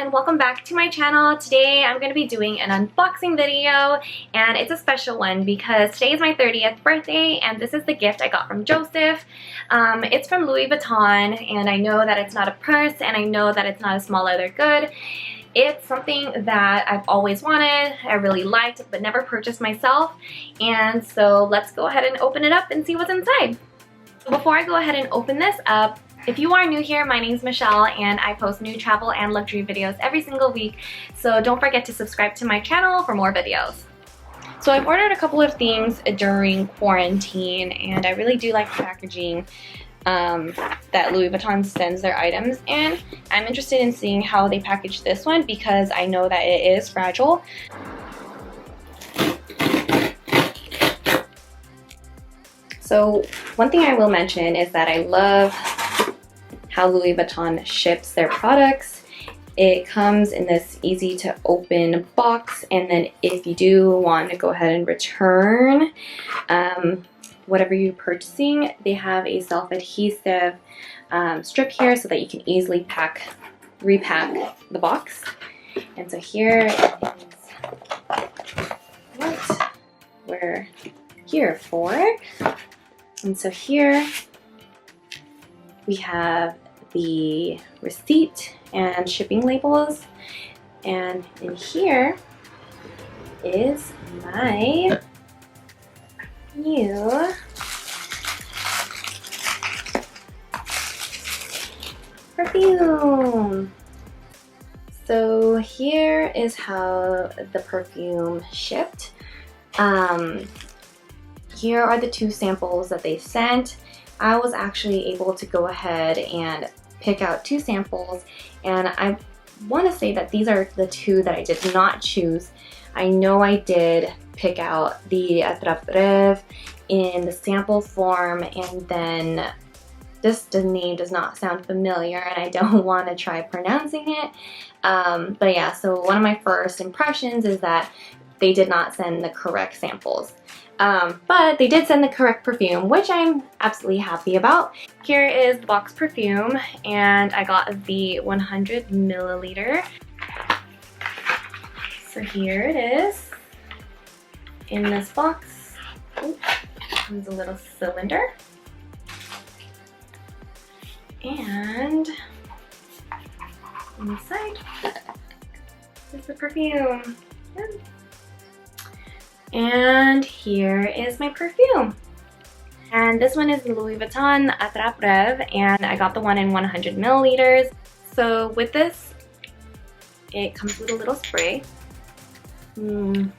and welcome back to my channel. Today I'm going to be doing an unboxing video, and it's a special one because today is my 30th birthday and this is the gift I got from Joseph. It's from Louis Vuitton, and I know that it's not a purse and I know that it's not a small leather good. It's something that I've always wanted, I really liked, but never purchased myself. And so let's go ahead and open it up and see what's inside. So before I go ahead and open this up, if you are new here, my name's Michelle and I post new travel and luxury videos every single week, so don't forget to subscribe to my channel for more videos. So I've ordered a couple of things during quarantine, and I really do like the packaging that Louis Vuitton sends their items in. I'm interested in seeing how they package this one because I know that it is fragile. So one thing I will mention is that I love how Louis Vuitton ships their products. It comes in this easy to open box, and then if you do want to go ahead and return whatever you're purchasing, they have a self-adhesive strip here so that you can easily repack the box. And so here is what we're here for. And so here we have the receipt and shipping labels, and in here is my new perfume. So here is how the perfume shipped. Here are the two samples that they sent. I was actually able to go ahead and pick out two samples, and I want to say that these are the two that I did not choose. I know I did pick out the Attrape-Rêves in the sample form, and then the name does not sound familiar and I don't want to try pronouncing it. But yeah, so one of my first impressions is that they did not send the correct samples. But they did send the correct perfume, which I'm absolutely happy about. Here is the box perfume, and I got the 100 milliliter. So here it is in this box. Oops, comes a little cylinder. And inside is the perfume. And here is my perfume. And this one is the Louis Vuitton Attrape-Rêves, and I got the one in 100 milliliters. So with this, it comes with a little spray. And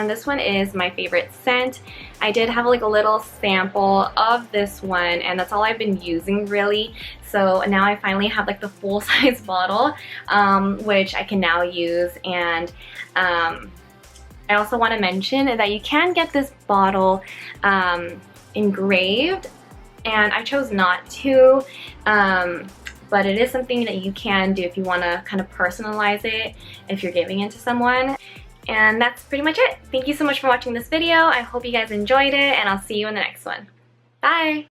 this one is my favorite scent. I did have like a little sample of this one, and that's all I've been using really. So now I finally have like the full-size bottle, which I can now use. And I also want to mention that you can get this bottle engraved, and I chose not to, but it is something that you can do if you want to kind of personalize it if you're giving it to someone. And that's pretty much it. Thank you so much for watching this video. I hope you guys enjoyed it, and I'll see you in the next one. Bye!